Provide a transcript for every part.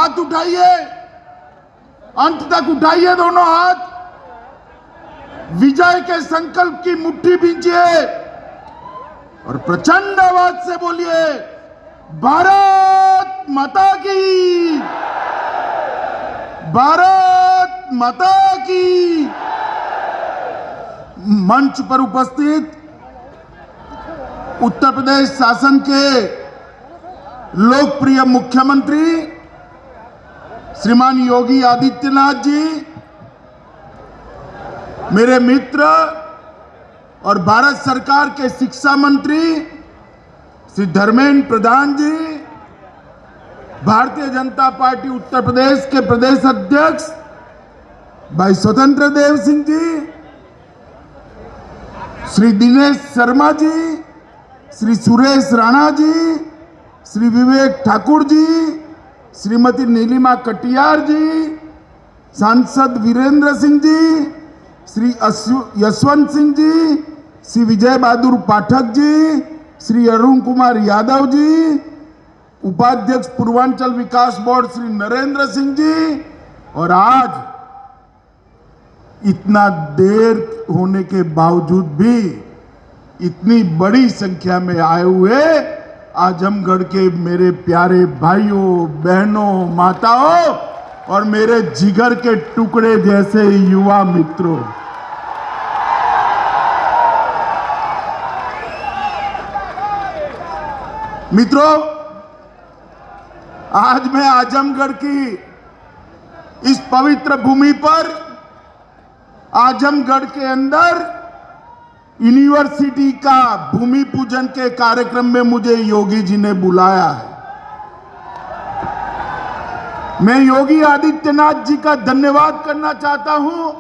हाथ उठाइए, अंत तक उठाइए दोनों हाथ, विजय के संकल्प की मुट्ठी बींचिए और प्रचंड आवाज से बोलिए, भारत माता की, भारत माता की। मंच पर उपस्थित उत्तर प्रदेश शासन के लोकप्रिय मुख्यमंत्री श्रीमान योगी आदित्यनाथ जी, मेरे मित्र और भारत सरकार के शिक्षा मंत्री श्री धर्मेंद्र प्रधान जी, भारतीय जनता पार्टी उत्तर प्रदेश के प्रदेश अध्यक्ष भाई स्वतंत्र देव सिंह जी, श्री दिनेश शर्मा जी, श्री सुरेश राणा जी, श्री विवेक ठाकुर जी, श्रीमती नीलिमा कटियार जी, सांसद वीरेंद्र सिंह जी, श्री यशवंत सिंह जी, श्री विजय बहादुर पाठक जी, श्री अरुण कुमार यादव जी, उपाध्यक्ष पूर्वांचल विकास बोर्ड श्री नरेंद्र सिंह जी, और आज इतना देर होने के बावजूद भी इतनी बड़ी संख्या में आए हुए आजमगढ़ के मेरे प्यारे भाइयों बहनों माताओं और मेरे जिगर के टुकड़े जैसे युवा मित्रों, आज मैं आजमगढ़ की इस पवित्र भूमि पर, आजमगढ़ के अंदर यूनिवर्सिटी का भूमि पूजन के कार्यक्रम में मुझे योगी जी ने बुलाया है। मैं योगी आदित्यनाथ जी का धन्यवाद करना चाहता हूं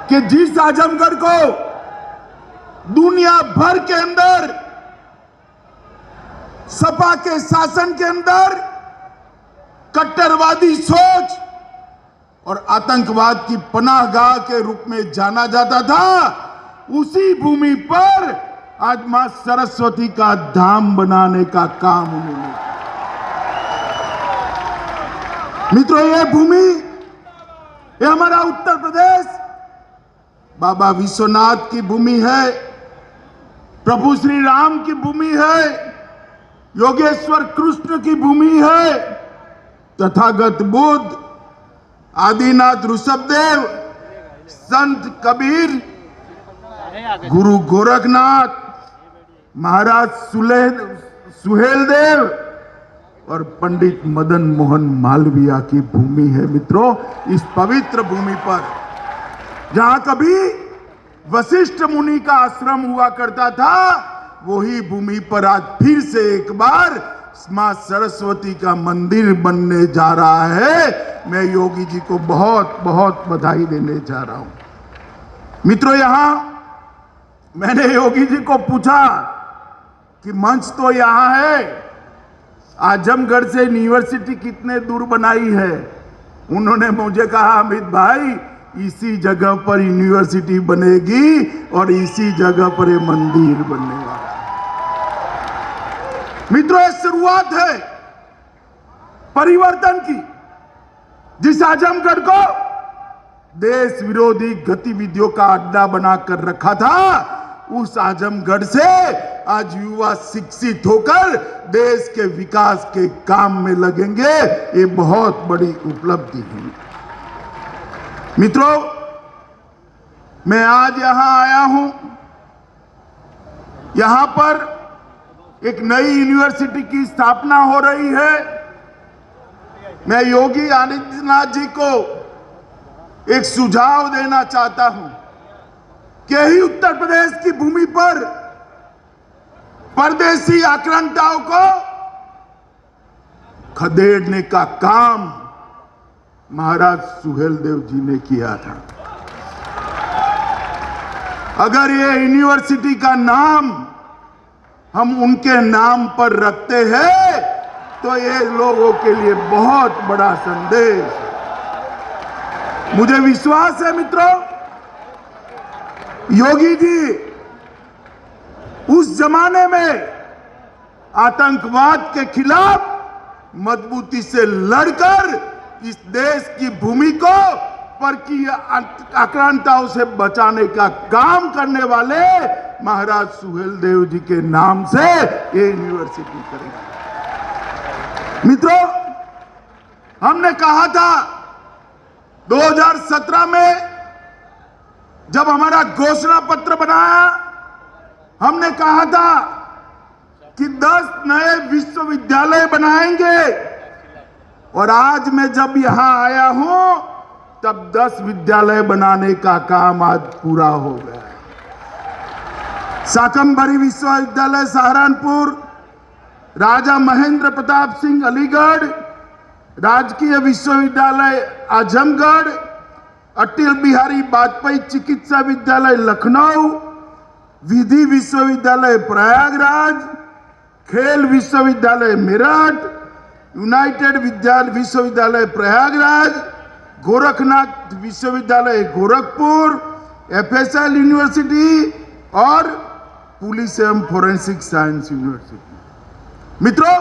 कि जिस आजमगढ़ को दुनिया भर के अंदर सपा के शासन के अंदर कट्टरवादी सोच और आतंकवाद की पनाहगाह के रूप में जाना जाता था, उसी भूमि पर आज मां सरस्वती का धाम बनाने का काम उन्होंने किया। मित्रों, ये भूमि, ये हमारा उत्तर प्रदेश बाबा विश्वनाथ की भूमि है, प्रभु श्री राम की भूमि है, योगेश्वर कृष्ण की भूमि है, तथागत बुद्ध, आदिनाथ ऋषभदेव, संत कबीर, गुरु गोरखनाथ, महाराज सुहेलदेव और पंडित मदन मोहन मालवीय की भूमि है। मित्रों, इस पवित्र भूमि पर जहां कभी वशिष्ठ मुनि का आश्रम हुआ करता था, वही भूमि पर आज फिर से एक बार मां सरस्वती का मंदिर बनने जा रहा है। मैं योगी जी को बहुत बहुत बधाई देने जा रहा हूं। मित्रों, यहां मैंने योगी जी को पूछा कि मंच तो यहां है, आजमगढ़ से यूनिवर्सिटी कितने दूर बनाई है? उन्होंने मुझे कहा, अमित भाई, इसी जगह पर यूनिवर्सिटी बनेगी और इसी जगह पर ये मंदिर बनने वाला है। मित्रों, ये शुरुआत है परिवर्तन की। जिस आजमगढ़ को देश विरोधी गतिविधियों का अड्डा बनाकर रखा था, उस आजमगढ़ से आज युवा शिक्षित होकर देश के विकास के काम में लगेंगे। ये बहुत बड़ी उपलब्धि है। मित्रों, मैं आज यहां आया हूं, यहां पर एक नई यूनिवर्सिटी की स्थापना हो रही है। मैं योगी आदित्यनाथ जी को एक सुझाव देना चाहता हूं कि ही उत्तर प्रदेश की भूमि पर परदेशी आक्रांताओं को खदेड़ने का काम महाराज सुहेलदेव जी ने किया था। अगर ये यूनिवर्सिटी का नाम हम उनके नाम पर रखते हैं तो ये लोगों के लिए बहुत बड़ा संदेश है। मुझे विश्वास है मित्रों, योगी जी उस जमाने में आतंकवाद के खिलाफ मजबूती से लड़कर इस देश की भूमि को परकीय आक्रांताओं से बचाने का काम करने वाले महाराज सुहेलदेव जी के नाम से ये यूनिवर्सिटी करेगी। मित्रों, हमने कहा था 2017 में जब हमारा घोषणा पत्र बनाया, हमने कहा था कि 10 नए विश्वविद्यालय बनाएंगे, और आज मैं जब यहां आया हूं तब 10 विद्यालय बनाने का काम आज पूरा हो गया है। शाकंभरी विश्वविद्यालय सहारनपुर, राजा महेंद्र प्रताप सिंह अलीगढ़, राजकीय विश्वविद्यालय आजमगढ़, अटल बिहारी वाजपेयी चिकित्सा विद्यालय लखनऊ, विधि विश्वविद्यालय प्रयागराज, खेल विश्वविद्यालय मेरठ, यूनाइटेड विश्वविद्यालय प्रयागराज, गोरखनाथ विश्वविद्यालय गोरखपुर, एफएसएल यूनिवर्सिटी और पुलिस एवं फोरेंसिक साइंस यूनिवर्सिटी। मित्रों,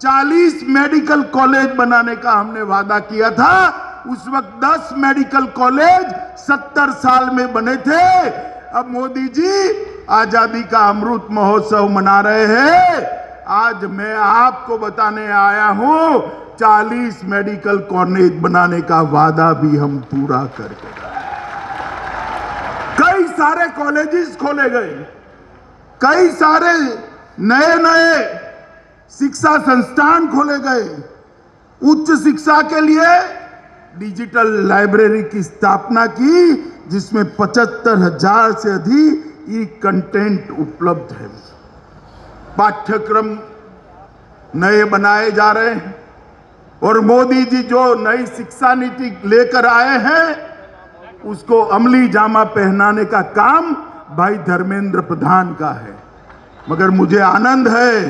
40 मेडिकल कॉलेज बनाने का हमने वादा किया था। उस वक्त 10 मेडिकल कॉलेज 70 साल में बने थे। अब मोदी जी आजादी का अमृत महोत्सव मना रहे हैं। आज मैं आपको बताने आया हूं 40 मेडिकल कॉलेज बनाने का वादा भी हम पूरा करके कई सारे कॉलेजेस खोले गए, कई सारे नए नए शिक्षा संस्थान खोले गए। उच्च शिक्षा के लिए डिजिटल लाइब्रेरी की स्थापना की, जिसमें 75,000 से अधिक ई कंटेंट उपलब्ध है। पाठ्यक्रम नए बनाए जा रहे हैं और मोदी जी जो नई शिक्षा नीति लेकर आए हैं उसको अमली जामा पहनाने का काम भाई धर्मेंद्र प्रधान का है। मगर मुझे आनंद है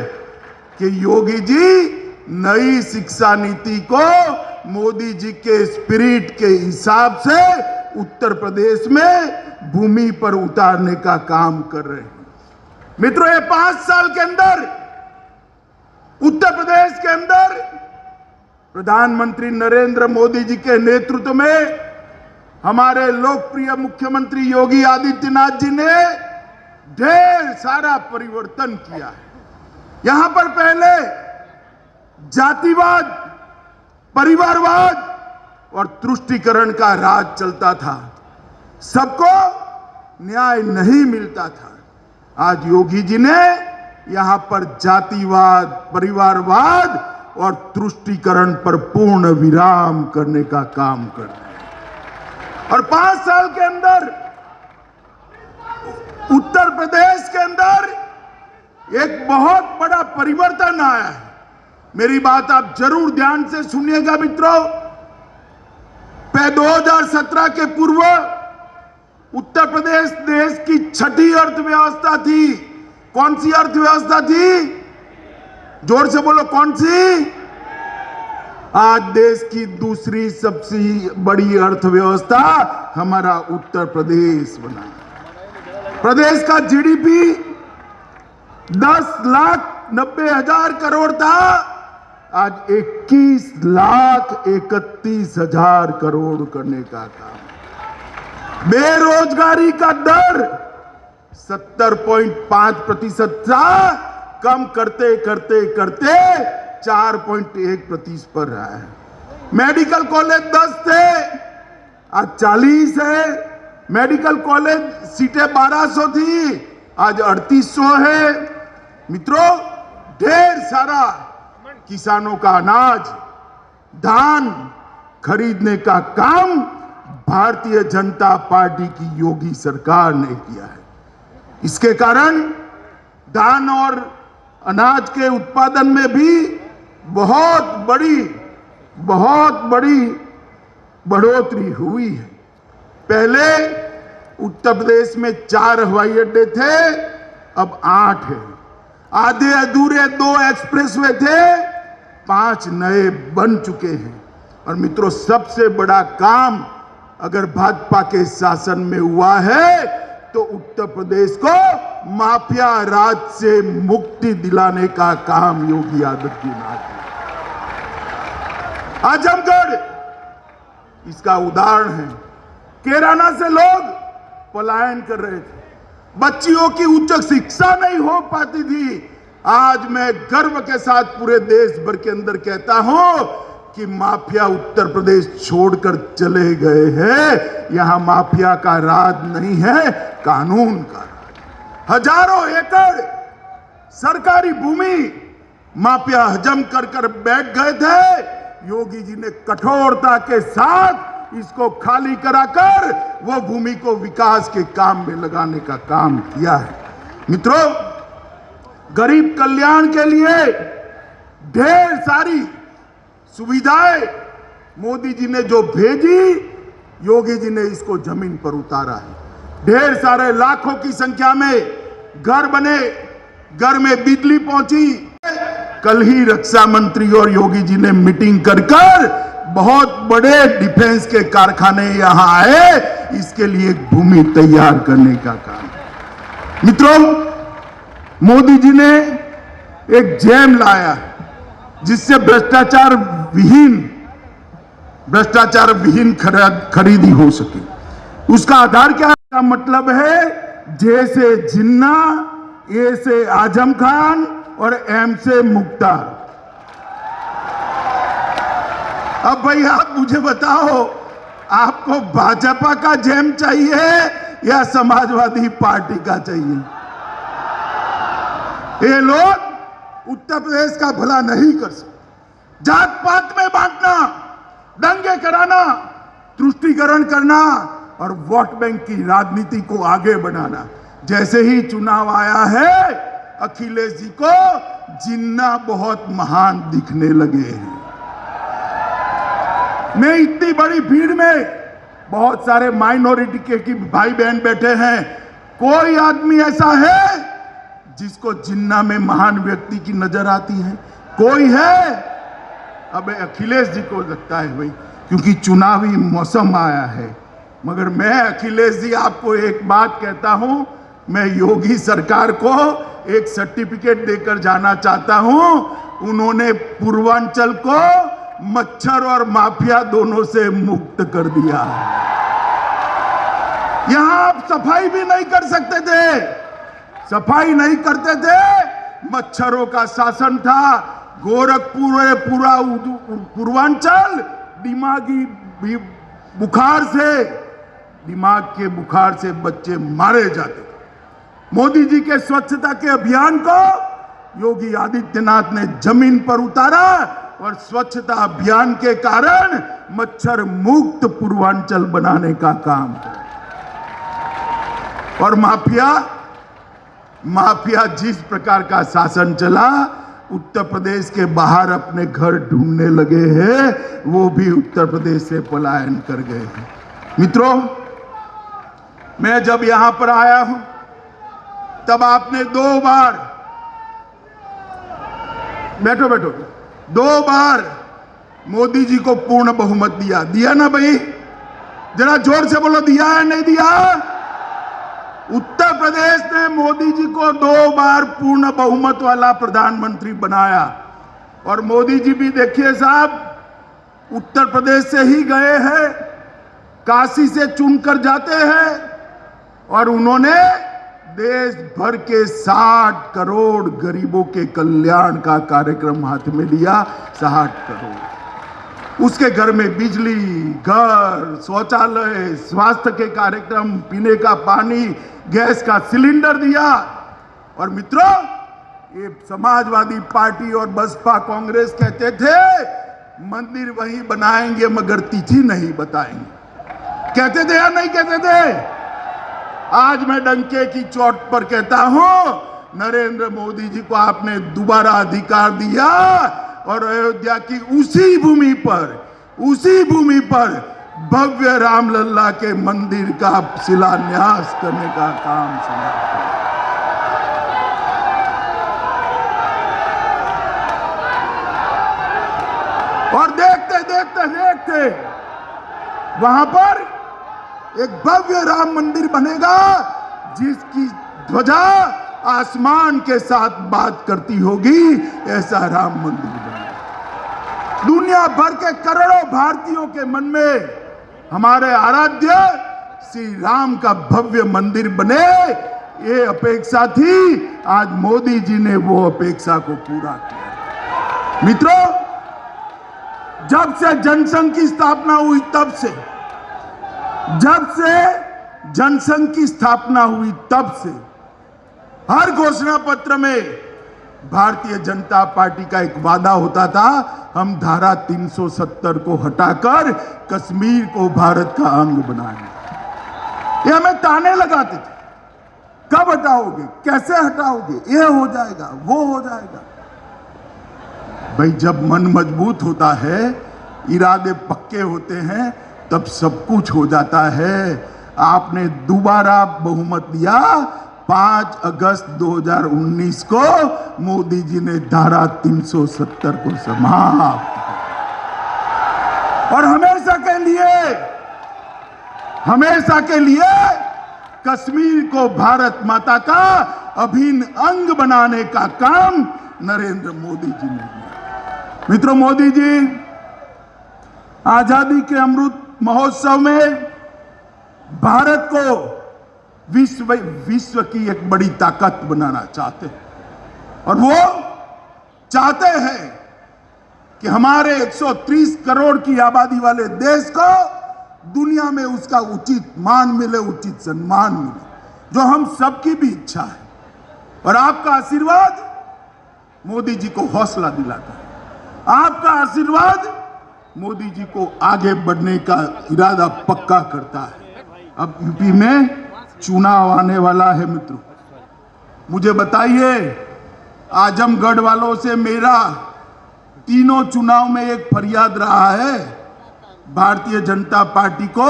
कि योगी जी नई शिक्षा नीति को मोदी जी के स्पिरिट के हिसाब से उत्तर प्रदेश में भूमि पर उतारने का काम कर रहे हैं। मित्रों, ये 5 साल के अंदर उत्तर प्रदेश के अंदर प्रधानमंत्री नरेंद्र मोदी जी के नेतृत्व में हमारे लोकप्रिय मुख्यमंत्री योगी आदित्यनाथ जी ने ढेर सारा परिवर्तन किया है। यहां पर पहले जातिवाद, परिवारवाद और तुष्टीकरण का राज चलता था, सबको न्याय नहीं मिलता था। आज योगी जी ने यहां पर जातिवाद, परिवारवाद और तुष्टीकरण पर पूर्ण विराम करने का काम कर रहे हैं। और 5 साल के अंदर उत्तर प्रदेश के अंदर एक बहुत बड़ा परिवर्तन आया है। मेरी बात आप जरूर ध्यान से सुनिएगा मित्रों। 2017 के पूर्व उत्तर प्रदेश देश की 6ठी अर्थव्यवस्था थी। कौन सी अर्थव्यवस्था थी? जोर से बोलो, कौन सी? आज देश की दूसरी सबसे बड़ी अर्थव्यवस्था हमारा उत्तर प्रदेश बना। प्रदेश का जीडीपी 10,90,000 करोड़ था, आज 21,31,000 करोड़ करने का काम। बेरोजगारी का दर 70.5% था, कम करते करते करते 4.1% पर रहा है। मेडिकल कॉलेज 10 थे, आज 40 है। मेडिकल कॉलेज सीटें 1200 थी, आज 3800 है। मित्रों, ढेर सारा किसानों का अनाज, धान खरीदने का काम भारतीय जनता पार्टी की योगी सरकार ने किया है। इसके कारण धान और अनाज के उत्पादन में भी बहुत बड़ी बढ़ोतरी हुई है। पहले उत्तर प्रदेश में 4 हवाई अड्डे थे, अब 8 है। आधे अधूरे 2 एक्सप्रेसवे थे, 5 नए बन चुके हैं। और मित्रों, सबसे बड़ा काम अगर भाजपा के शासन में हुआ है तो उत्तर प्रदेश को माफिया राज से मुक्ति दिलाने का काम योगी आदित्यनाथ ने। आजमगढ़ इसका उदाहरण है। कैराना से लोग पलायन कर रहे थे, बच्चियों की उच्च शिक्षा नहीं हो पाती थी। आज मैं गर्व के साथ पूरे देश भर के अंदर कहता हूं कि माफिया उत्तर प्रदेश छोड़कर चले गए हैं। यहां माफिया का राज नहीं है, कानून का राज। हजारों एकड़ सरकारी भूमि माफिया हजम कर कर बैठ गए थे। योगी जी ने कठोरता के साथ इसको खाली कराकर वो भूमि को विकास के काम में लगाने का काम किया है। मित्रों, गरीब कल्याण के लिए ढेर सारी सुविधाएं मोदी जी ने जो भेजी, योगी जी ने इसको जमीन पर उतारा है। ढेर सारे लाखों की संख्या में घर बने, घर में बिजली पहुंची। कल ही रक्षा मंत्री और योगी जी ने मीटिंग कर बहुत बड़े डिफेंस के कारखाने यहां आए, इसके लिए भूमि तैयार करने का काम। मित्रों, मोदी जी ने एक जैम लाया जिससे भ्रष्टाचार विहीन खरीदी हो सके। उसका आधार क्या है? का मतलब है जैसे जिन्ना, ए से आजम खान और एम से मुख्तार। अब भाई आप मुझे बताओ, आपको भाजपा का जैम चाहिए या समाजवादी पार्टी का चाहिए? ये लोग उत्तर प्रदेश का भला नहीं कर सकते। जात पात में बांटना, दंगे कराना, तुष्टीकरण करना और वोट बैंक की राजनीति को आगे बढ़ाना। जैसे ही चुनाव आया है, अखिलेश जी को जिन्ना बहुत महान दिखने लगे हैं। मैं इतनी बड़ी भीड़ में बहुत सारे माइनॉरिटी के भाई बहन बैठे हैं, कोई आदमी ऐसा है जिसको जिन्ना में महान व्यक्ति की नजर आती है? कोई है? अब अखिलेश जी को लगता है भाई, क्योंकि चुनावी मौसम आया है। मगर मैं अखिलेश जी आपको एक बात कहता हूं, मैं योगी सरकार को एक सर्टिफिकेट देकर जाना चाहता हूं। उन्होंने पूर्वांचल को मच्छर और माफिया दोनों से मुक्त कर दिया। यहां आप सफाई भी नहीं कर सकते थे, सफाई नहीं करते थे, मच्छरों का शासन था। गोरखपुर पूरा पूर्वांचल दिमागी बुखार से, दिमाग के बुखार से बच्चे मारे जाते थे। मोदी जी के स्वच्छता के अभियान को योगी आदित्यनाथ ने जमीन पर उतारा और स्वच्छता अभियान के कारण मच्छर मुक्त पूर्वांचल बनाने का काम किया। और माफिया जिस प्रकार का शासन चला, उत्तर प्रदेश के बाहर अपने घर ढूंढने लगे हैं, वो भी उत्तर प्रदेश से पलायन कर गए हैं। मित्रों, मैं जब यहां पर आया हूं तब आपने दो बार मोदी जी को पूर्ण बहुमत दिया ना भाई? जरा जोर से बोलो, दिया है नहीं दिया? उत्तर प्रदेश ने मोदी जी को 2 बार पूर्ण बहुमत वाला प्रधानमंत्री बनाया। और मोदी जी भी देखिए साहब, उत्तर प्रदेश से ही गए हैं, काशी से चुनकर जाते हैं और उन्होंने देश भर के 60 करोड़ गरीबों के कल्याण का कार्यक्रम हाथ में लिया। 60 करोड़, उसके घर में बिजली, घर, शौचालय, स्वास्थ्य के कार्यक्रम, पीने का पानी, गैस का सिलेंडर दिया। और मित्रों, ये समाजवादी पार्टी और बसपा कांग्रेस कहते थे मंदिर वहीं बनाएंगे मगर तिथि नहीं बताएंगे। कहते थे या नहीं कहते थे? आज मैं डंके की चोट पर कहता हूं, नरेंद्र मोदी जी को आपने दोबारा अधिकार दिया और अयोध्या की उसी भूमि पर भव्य रामलला के मंदिर का शिलान्यास करने का काम समाप्त किया। और देखते वहां पर एक भव्य राम मंदिर बनेगा जिसकी ध्वजा आसमान के साथ बात करती होगी। ऐसा राम मंदिर बनेगा। दुनिया भर के करोड़ों भारतीयों के मन में हमारे आराध्य श्री राम का भव्य मंदिर बने, ये अपेक्षा थी। आज मोदी जी ने वो अपेक्षा को पूरा किया। मित्रों, जब से जनसंघ की स्थापना हुई तब से हर घोषणा पत्र में भारतीय जनता पार्टी का एक वादा होता था, हम धारा 370 को हटाकर कश्मीर को भारत का अंग बनाएंगे। ये हमें ताने लगाते थे, कब हटाओगे, कैसे हटाओगे, ये हो जाएगा, वो हो जाएगा। भाई, जब मन मजबूत होता है, इरादे पक्के होते हैं, तब सब कुछ हो जाता है। आपने दोबारा बहुमत दिया। 5 अगस्त 2019 को मोदी जी ने धारा 370 को समाप्त और हमेशा के लिए कश्मीर को भारत माता का अभिन्न अंग बनाने का काम नरेंद्र मोदी जी ने किया। मित्रों, मोदी जी आजादी के अमृत महोत्सव में भारत को विश्व की एक बड़ी ताकत बनाना चाहते हैं और वो चाहते हैं कि हमारे 130 करोड़ की आबादी वाले देश को दुनिया में उसका उचित मान मिले, उचित सम्मान मिले, जो हम सबकी भी इच्छा है। और आपका आशीर्वाद मोदी जी को हौसला दिलाता है। आपका आशीर्वाद मोदी जी को आगे बढ़ने का इरादा पक्का करता है। अब यूपी में चुनाव आने वाला है। मित्रों, मुझे बताइए, आजमगढ़ वालों से मेरा तीनों चुनाव में एक फरियाद रहा है, भारतीय जनता पार्टी को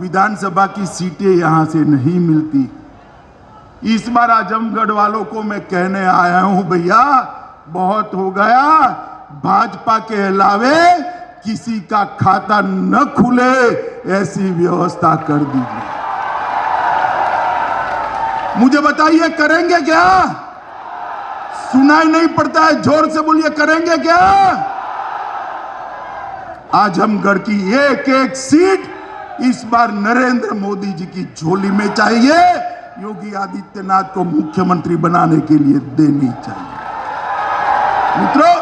विधानसभा की सीटें यहां से नहीं मिलती। इस बार आजमगढ़ वालों को मैं कहने आया हूं, भैया बहुत हो गया, भाजपा के अलावे किसी का खाता न खुले, ऐसी व्यवस्था कर दीजिए। मुझे बताइए, करेंगे क्या? सुनाई नहीं पड़ता है, जोर से बोलिए, करेंगे क्या? आजमगढ़ की एक एक सीट इस बार नरेंद्र मोदी जी की झोली में चाहिए, योगी आदित्यनाथ को मुख्यमंत्री बनाने के लिए देनी चाहिए। मित्रों,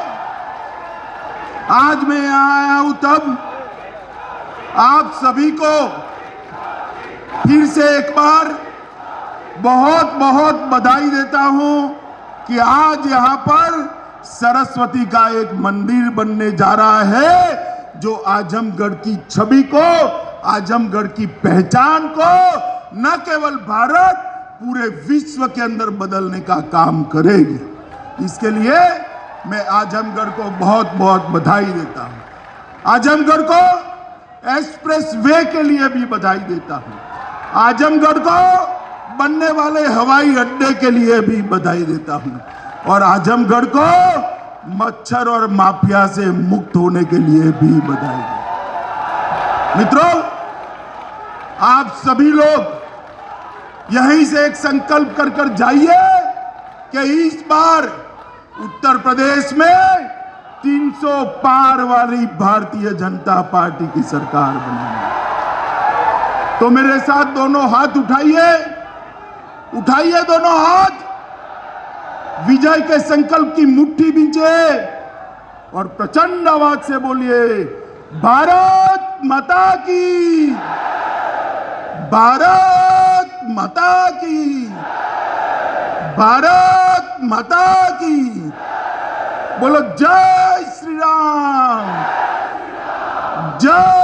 आज मैं यहां आया हूं तब आप सभी को फिर से एक बार बहुत बहुत बधाई देता हूं कि आज यहां पर सरस्वती का एक मंदिर बनने जा रहा है, जो आजमगढ़ की छवि को, आजमगढ़ की पहचान को न केवल भारत, पूरे विश्व के अंदर बदलने का काम करेगी। इसके लिए मैं आजमगढ़ को बहुत बहुत बधाई देता हूं। आजमगढ़ को एक्सप्रेस वे के लिए भी बधाई देता हूं। आजमगढ़ को बनने वाले हवाई अड्डे के लिए भी बधाई देता हूं और आजमगढ़ को मच्छर और माफिया से मुक्त होने के लिए भी बधाई देता हूं। मित्रों, आप सभी लोग यहीं से एक संकल्प कर जाइए कि इस बार उत्तर प्रदेश में 300 पार वाली भारतीय जनता पार्टी की सरकार बनानी। तो मेरे साथ दोनों हाथ उठाइए, उठाइए दोनों हाथ, विजय के संकल्प की मुट्ठी बींचे और प्रचंड आवाज से बोलिए, भारत माता की, भारत माता की, भारत माता की। बोलो जय श्री राम, जय